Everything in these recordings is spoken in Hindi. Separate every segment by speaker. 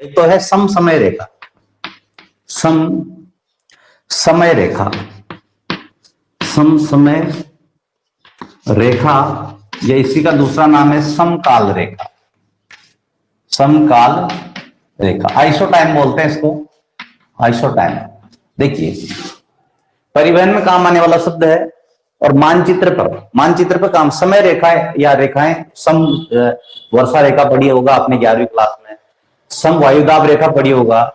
Speaker 1: एक तो है सम समय रेखा, सम समय रेखा, सम समय रेखा, या इसी का दूसरा नाम है समकाल रेखा, समकाल रेखा, आइसोटाइम बोलते हैं इसको, आइसोटाइम। देखिए परिवहन में काम आने वाला शब्द है, और मानचित्र पर काम समय रेखाएं या रेखाएं, सम वर्षा रेखा पढ़ी होगा आपने 11वीं क्लास में, सम वायुदाब रेखा पढ़ी होगा,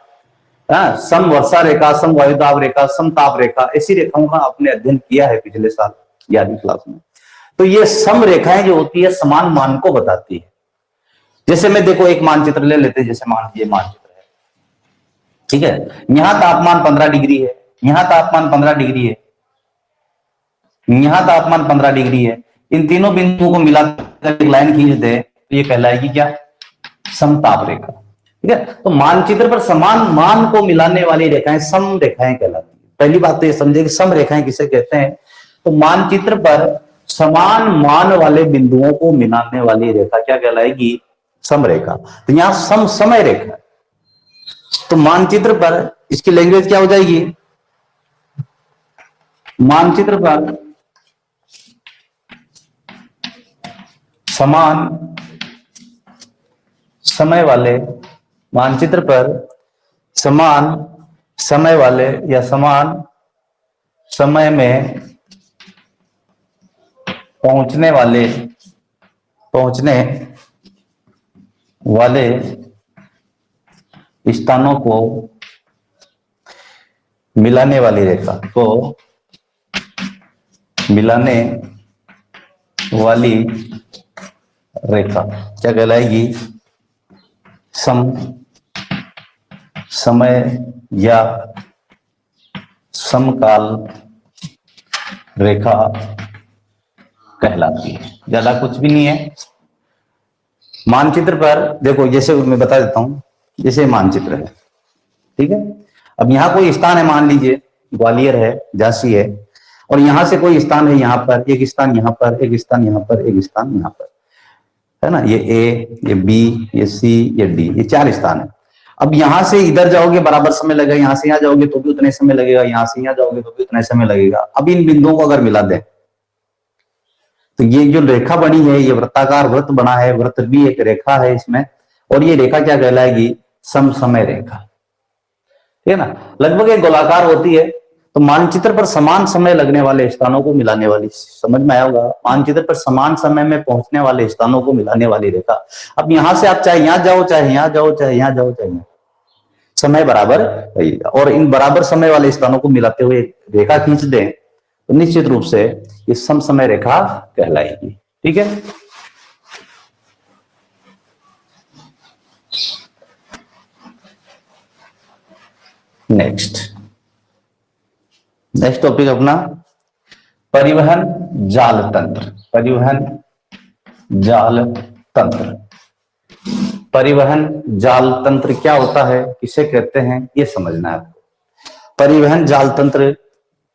Speaker 1: सम वर्षा रेखा, सम वायुदाब रेखा, सम ताप रेखा, ऐसी रेखाओं का आपने अध्ययन किया है पिछले साल 11वीं क्लास में। तो ये सम रेखाएं जो होती है समान मान को बताती है। जैसे मैं देखो एक मानचित्र ले लेते हैं, जैसे मान ये मानचित्र है, ठीक है, यहां तापमान 15 डिग्री है, यहां तापमान 15 डिग्री है, यहां तापमान 15 डिग्री है, इन तीनों बिंदुओं को मिलाकर एक लाइन खींच दे तो ये कहलाएगी क्या, समताप रेखा। ठीक है, तो मानचित्र पर समान मान को मिलाने वाली रेखाएं सम रेखाएं कहलाती है। पहली बात तो ये समझे कि सम रेखाएं किसे कहते हैं, तो मानचित्र पर समान मान वाले बिंदुओं को मिलाने वाली रेखा क्या कहलाएगी, सम रेखा। तो यहां सम समय रेखा, तो मानचित्र पर इसकी लैंग्वेज क्या हो जाएगी, मानचित्र पर समान समय वाले, मानचित्र पर समान समय वाले या समान समय में पहुंचने वाले स्थानों को मिलाने वाली रेखा को, मिलाने वाली रेखा क्या कहलाएगी, सम समय या समकाल रेखा कहलाती है। ज्यादा कुछ भी नहीं है। मानचित्र पर देखो, जैसे मैं बता देता हूं, जैसे मानचित्र है, ठीक है, अब यहां कोई स्थान है, मान लीजिए ग्वालियर है, झांसी है, और यहां से कोई स्थान है यहां पर, एक स्थान यहां पर, एक स्थान यहां पर, एक स्थान यहां पर, है ना, ये ए, ये बी, ये सी, ये डी, ये 4 स्थान है। अब यहां से इधर जाओगे बराबर समय लगेगा, यहां से यहां जाओगे तो भी उतने समय लगेगा, यहां से यहां जाओगे तो भी उतना समय लगेगा। अब इन बिंदुओं को अगर मिला दें तो ये जो रेखा बनी है, ये वृत्ताकार वृत्त बना है, वृत्त भी एक रेखा है इसमें, और ये रेखा क्या कहलाएगी, सम समय रेखा, ठीक है ना, लगभग एक गोलाकार होती है। तो मानचित्र पर समान समय लगने वाले स्थानों को मिलाने वाली, समझ में आया होगा, मानचित्र पर समान समय में पहुंचने वाले स्थानों को मिलाने वाली रेखा। अब यहां से आप चाहे यहां जाओ, चाहे यहां जाओ, चाहे यहां जाओ, चाहे यहां, समय बराबर रहेगा, और इन बराबर समय वाले स्थानों को मिलाते हुए रेखा खींच दें तो निश्चित रूप से ये सम समय रेखा कहलाएगी। ठीक है, नेक्स्ट टॉपिक अपना परिवहन जाल तंत्र। परिवहन जाल तंत्र, परिवहन जाल तंत्र क्या होता है, किसे कहते हैं, ये समझना है आपको। परिवहन जाल तंत्र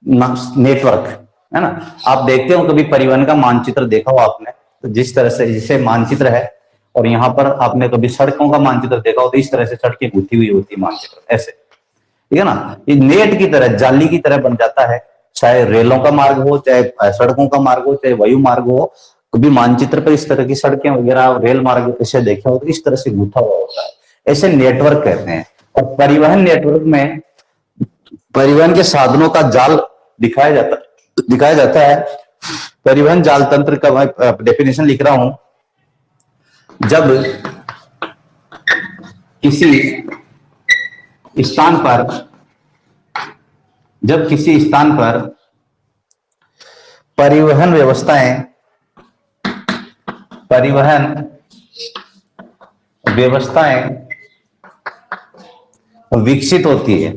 Speaker 1: नेटवर्क है ना, आप देखते हो कभी परिवहन का मानचित्र देखा हो आपने, तो जिस तरह से जैसे मानचित्र है और यहाँ पर आपने कभी सड़कों का मानचित्र देखा हो, तो इस तरह से सड़कें गुथी हुई होती है, मानचित्र ऐसे, ठीक है ना, ये नेट की तरह, जाली की तरह बन जाता है, चाहे रेलों का मार्ग हो, चाहे सड़कों का मार्ग हो, चाहे वायु मार्ग हो। कभी मानचित्र पर इस तरह की सड़कें वगैरह, रेल मार्ग ऐसे देखे हो तो इस तरह से गुथा हुआ होता है, ऐसे नेटवर्क कहते हैं। और परिवहन नेटवर्क में परिवहन के साधनों का जाल दिखाया जाता है। परिवहन जाल तंत्र का मैं डेफिनेशन लिख रहा हूं, जब किसी स्थान पर परिवहन व्यवस्थाएं विकसित होती है,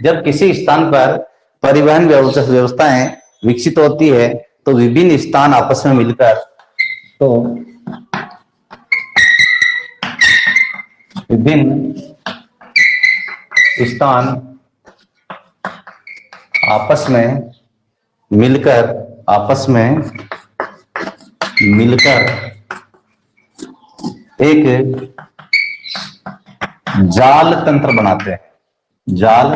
Speaker 1: जब किसी स्थान पर परिवहन व्यवस्थाएं विकसित होती है तो विभिन्न स्थान आपस में मिलकर, तो विभिन्न स्थान आपस में मिलकर एक जाल तंत्र बनाते हैं। जाल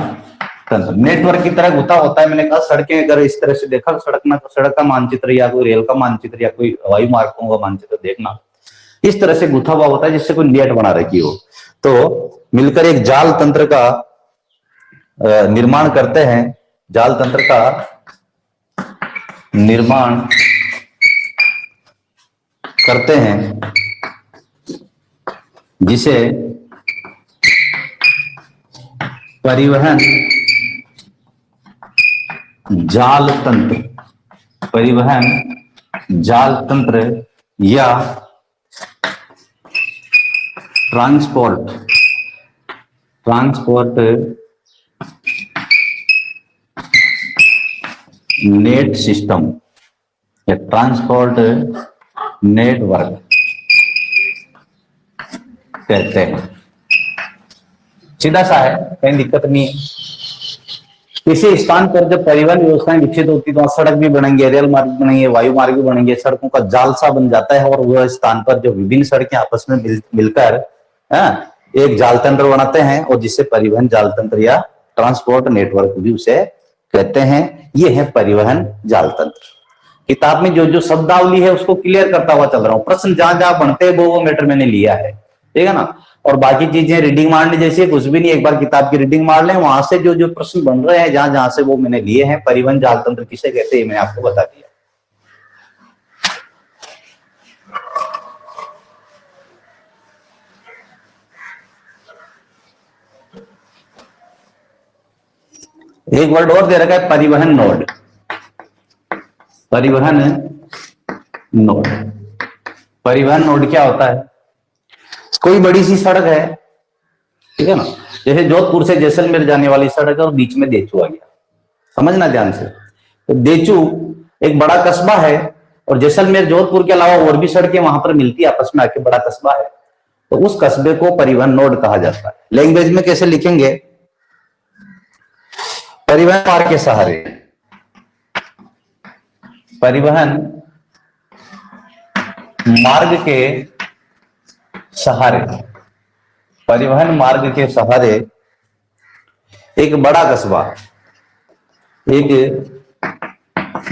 Speaker 1: तंत्र नेटवर्क की तरह गुथा होता है। मैंने कहा सड़कें अगर इस तरह से देखा, सड़क का मानचित्र या कोई रेल का मानचित्र या कोई हवाई मार्गों का मानचित्र देखना, इस तरह से गुथा हुआ होता है जिससे कोई नेट बना रखी हो। तो मिलकर एक जाल तंत्र का निर्माण करते हैं। जाल तंत्र का निर्माण करते हैं जिसे परिवहन जाल तंत्र, परिवहन जाल तंत्र या ट्रांसपोर्ट नेट सिस्टम या ट्रांसपोर्ट नेटवर्क कहते हैं। सीधा सा है, कहीं दिक्कत नहीं है। किसी स्थान पर जब परिवहन व्यवस्थाएं विकसित होती तो सड़क भी बनेंगे, रेल मार्ग बनेंगे, वायु मार्ग भी बनेंगे, सड़कों का जाल सा बन जाता है और वह स्थान पर जो विभिन्न सड़कें आपस में मिलकर एक जाल तंत्र बनाते हैं और जिससे परिवहन जाल तंत्र या ट्रांसपोर्ट नेटवर्क भी उसे कहते हैं। ये है परिवहन जाल तंत्र। किताब में जो जो शब्दावली है उसको क्लियर करता हुआ चल रहा हूं। प्रश्न जहां जहां बनते हैं वो मैटर मैंने लिया है, ठीक है ना। और बाकी चीजें रीडिंग मारने जैसी कुछ भी नहीं, एक बार किताब की रीडिंग मार लें, वहां से जो जो प्रश्न बन रहे हैं जहां जहां से वो मैंने लिए हैं। परिवहन जाल तंत्र किसे कहते हैं मैंने आपको बता दिया। एक वर्ड और दे रखा है, परिवहन नोड। परिवहन नोड, परिवहन नोड क्या होता है? कोई बड़ी सी सड़क है, ठीक है ना, जैसे जोधपुर से जैसलमेर जाने वाली सड़क है और बीच में देचू आ गया, समझना ध्यान से। तो देचू एक बड़ा कस्बा है और जैसलमेर जोधपुर के अलावा और भी सड़कें वहां पर मिलती है आपस में आके, बड़ा कस्बा है। तो उस कस्बे को परिवहन नोड कहा जाता है। लैंग्वेज में कैसे लिखेंगे? परिवहन मार्ग के सहारे, परिवहन मार्ग के सहारे, परिवहन मार्ग के सहारे एक बड़ा कस्बा, एक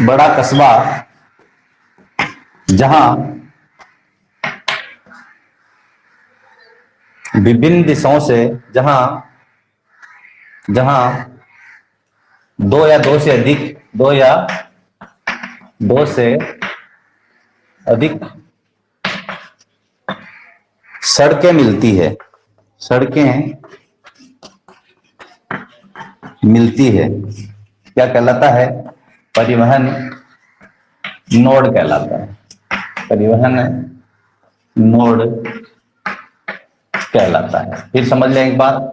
Speaker 1: बड़ा कस्बा जहां विभिन्न दिशाओं से, जहां दो या दो से अधिक सड़कें मिलती है, सड़कें मिलती है, क्या कहलाता है? परिवहन नोड कहलाता है। परिवहन नोड कहलाता है। फिर समझ लें एक बार,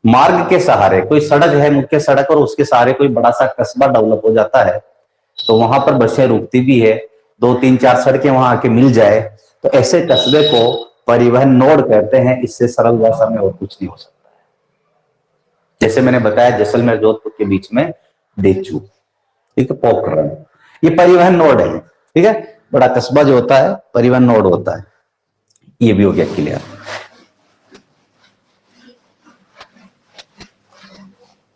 Speaker 1: मार्ग के सहारे कोई सड़क है, मुख्य सड़क, और उसके सहारे कोई बड़ा सा कस्बा डेवलप हो जाता है, तो वहां पर बसें रुकती भी है, 2-3-4 सड़कें वहां आके मिल जाए, तो ऐसे कस्बे को परिवहन नोड कहते हैं। इससे सरल भाषा में और कुछ नहीं हो सकता है। जैसे मैंने बताया जैसलमेर जोधपुर के बीच में देचू, ठीक है, पोखरण, ये परिवहन नोड है, ठीक है। बड़ा कस्बा जो होता है परिवहन नोड होता है। ये भी हो गया क्लियर।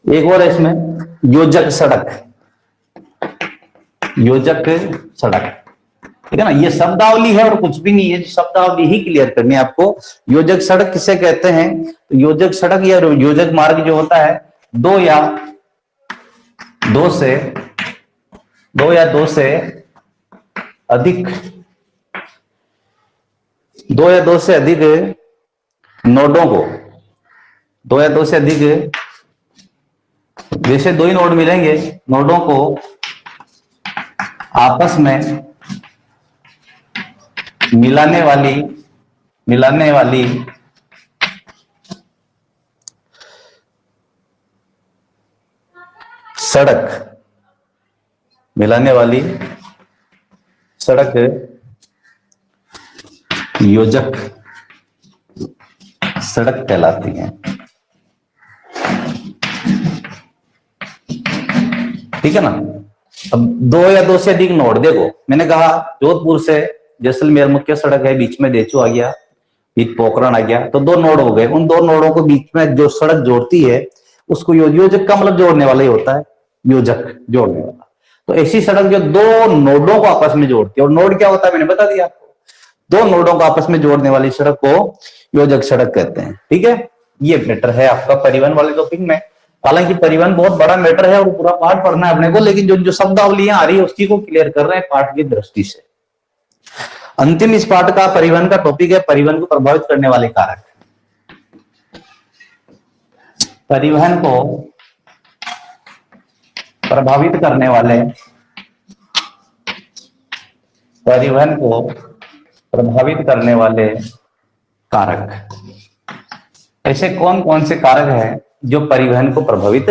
Speaker 1: एक और है इसमें, योजक सड़क, योजक सड़क, ठीक है ना। ये शब्दावली है और कुछ भी नहीं है, शब्दावली ही क्लियर करनी है आपको। योजक सड़क किसे कहते हैं? तो योजक सड़क या योजक मार्ग जो होता है, दो या दो से अधिक नोडों को, दो या दो से अधिक, जैसे दो ही नोड मिलेंगे, नोडों को आपस में मिलाने वाली सड़क, मिलाने वाली सड़क योजक सड़क कहलाती है, ठीक है ना। अब दो या दो से अधिक नोड, देखो मैंने कहा जोधपुर से जैसलमेर मुख्य सड़क है, बीच में देचू आ गया, बीच पोखरण आ गया, तो दो नोड हो गए। उन दो नोडों को बीच में जो सड़क जोड़ती है उसको योजक का मतलब जोड़ने वाला ही होता है, योजक जोड़ने वाला। तो ऐसी सड़क जो दो नोडों को आपस में जोड़ती है, और नोड क्या होता है मैंने बता दिया आपको, दो नोडों को आपस में जोड़ने वाली सड़क को योजक सड़क कहते हैं। ठीक है, ये मैटर है आपका परिवहन वाले टॉपिक में। हालांकि परिवहन बहुत बड़ा मैटर है और पूरा पाठ पढ़ना है अपने को, लेकिन जो जो शब्दावलियां आ रही है उसकी को क्लियर कर रहे हैं पाठ की दृष्टि से। अंतिम इस पाठ का परिवहन का टॉपिक है परिवहन को प्रभावित करने वाले कारक। परिवहन को प्रभावित करने वाले, परिवहन को प्रभावित करने वाले कारक। ऐसे कौन कौन से कारक हैं जो परिवहन को प्रभावित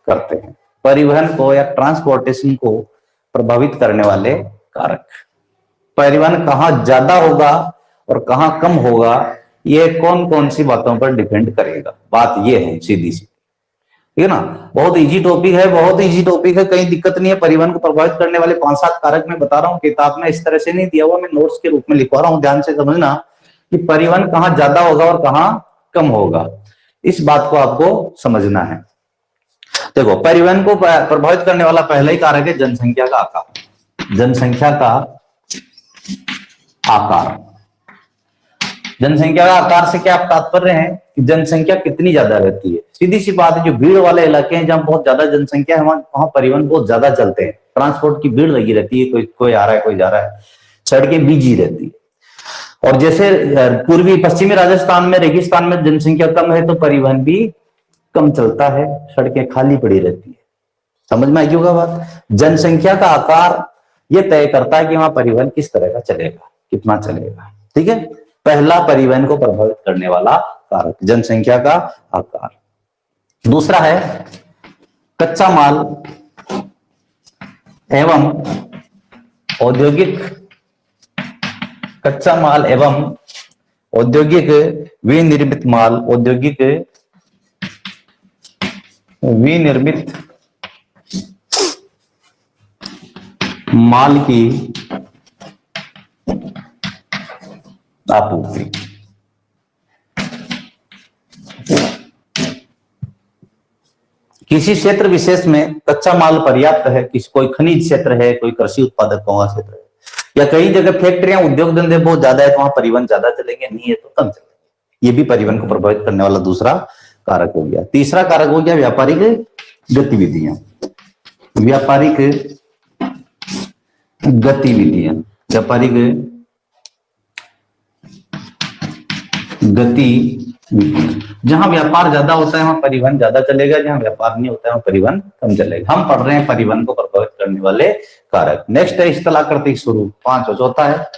Speaker 1: करते हैं? परिवहन को या ट्रांसपोर्टेशन को प्रभावित करने वाले कारक। परिवहन कहाँ ज्यादा होगा और कहाँ कम होगा, ये कौन कौन सी बातों पर डिपेंड करेगा। बात ये है सीधी सी, ठीक है ना। बहुत इजी टॉपिक है, बहुत इजी टॉपिक है, कहीं दिक्कत नहीं है। परिवहन को प्रभावित करने वाले 5-7 कारक मैं बता रहा हूँ, किताब में इस तरह से नहीं दिया हुआ, मैं नोट्स के रूप में लिखवा रहा हूँ। ध्यान से समझना कि परिवहन कहाँ ज्यादा होगा और कहाँ कम होगा, इस बात को आपको समझना है। देखो, परिवहन को प्रभावित करने वाला पहला ही कारक है जनसंख्या का आकार। जनसंख्या का आकार। जनसंख्या का आकार से क्या तात्पर्य है कि जनसंख्या कितनी ज्यादा रहती है। सीधी सी बात है, जो भीड़ वाले इलाके हैं जहां बहुत ज्यादा जनसंख्या है वहां परिवहन बहुत ज्यादा चलते हैं, ट्रांसपोर्ट की भीड़ लगी रहती है, कोई आ रहा है कोई जा रहा है, सड़कें बिजी रहती है। और जैसे पूर्वी पश्चिमी राजस्थान में रेगिस्तान में जनसंख्या कम है तो परिवहन भी कम चलता है, सड़कें खाली पड़ी रहती है। समझ में आई होगा बात। जनसंख्या का आकार यह तय करता है कि वहां परिवहन किस तरह का चलेगा, कितना चलेगा। ठीक है, पहला परिवहन को प्रभावित करने वाला कारक जनसंख्या का आकार। दूसरा है कच्चा माल एवं औद्योगिक, कच्चा माल एवं औद्योगिक विनिर्मित माल, औद्योगिक विनिर्मित माल की आपूर्ति। किसी क्षेत्र विशेष में कच्चा माल पर्याप्त है, किसी कोई खनिज क्षेत्र है, कोई कृषि उत्पादक का क्षेत्र है, या कई जगह फैक्ट्रियां उद्योग धंधे बहुत ज्यादा है तो वहां परिवहन ज्यादा चलेंगे, नहीं है तो कम चलेंगे। ये भी परिवहन को प्रभावित करने वाला दूसरा कारक हो गया। तीसरा कारक हो गया व्यापारिक गतिविधियां। व्यापारिक गतिविधियां, व्यापारिक गतिविधियां। जहां व्यापार ज्यादा होता है वहां परिवहन ज्यादा चलेगा, जहां व्यापार नहीं होता है वहां परिवहन कम चलेगा। हम पढ़ रहे हैं परिवहन को प्रभावित करने वाले कारक। नेक्स्ट है स्थलाकृतिक स्वरूप, 5 चौथा है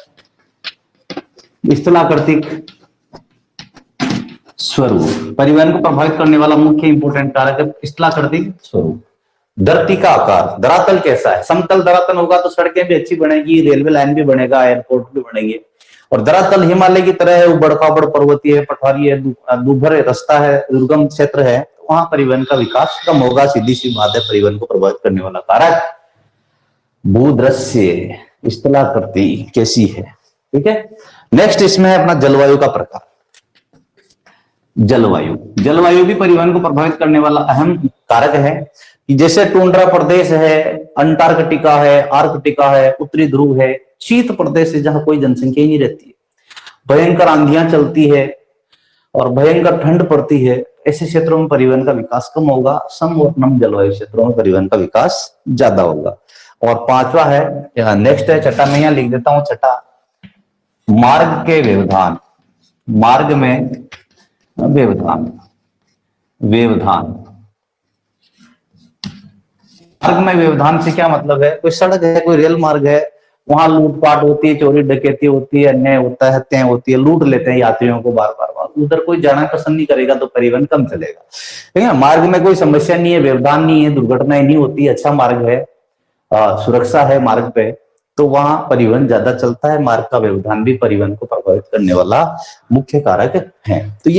Speaker 1: स्थलाकृतिक स्वरूप। परिवहन को प्रभावित करने वाला मुख्य इंपोर्टेंट कारक है स्थलाकृतिक स्वरूप। धरती का आकार, धरातल कैसा है। समतल धरातल होगा तो सड़कें भी अच्छी बनेगी, रेलवे लाइन भी बनेगा, एयरपोर्ट भी बनेंगे। और धरातल हिमालय की तरह है, उबड़ खाबड़ पर्वतीय है, पठारी है, दूभर रास्ता है, दुर्गम क्षेत्र है, तो वहां परिवहन का विकास कम होगा। सीधी सी बात है, परिवहन को प्रभावित करने वाला कारक भूदृश्य स्थलाकृति कैसी है। ठीक है, नेक्स्ट इसमें है अपना जलवायु का प्रकार। जलवायु, जलवायु भी परिवहन को प्रभावित करने वाला अहम कारक है। कि जैसे टुंड्रा प्रदेश है, अंटार्कटिका है, आर्कटिका है, उत्तरी ध्रुव है, शीत प्रदेश है जहां कोई जनसंख्या ही नहीं रहती है, भयंकर आंधियां चलती है और भयंकर ठंड पड़ती है, ऐसे क्षेत्रों में परिवहन का विकास कम होगा। सम और नम जलवायु क्षेत्रों में परिवहन का विकास ज्यादा होगा। और पांचवा है, नेक्स्ट है छठा, मैं यहां लिख देता हूं छठा, मार्ग के व्यवधान। मार्ग में व्यवधान, व्यवधान। मार्ग में व्यवधान से क्या मतलब है, कोई सड़क है, कोई रेल मार्ग है, वहां लूटपाट होती है, चोरी डकैती होती है, अन्याय होता है, हत्याएं होती है, लूट लेते हैं यात्रियों को बार बार, उधर कोई जाना पसंद नहीं करेगा तो परिवहन कम चलेगा। ठीक है, मार्ग में कोई समस्या नहीं है, व्यवधान नहीं है, दुर्घटनाएं नहीं होती, अच्छा मार्ग है, सुरक्षा है मार्ग पे, तो वहां परिवहन ज्यादा चलता है। मार्ग का व्यवधान भी परिवहन को प्रभावित करने वाला मुख्य कारक है। तो ये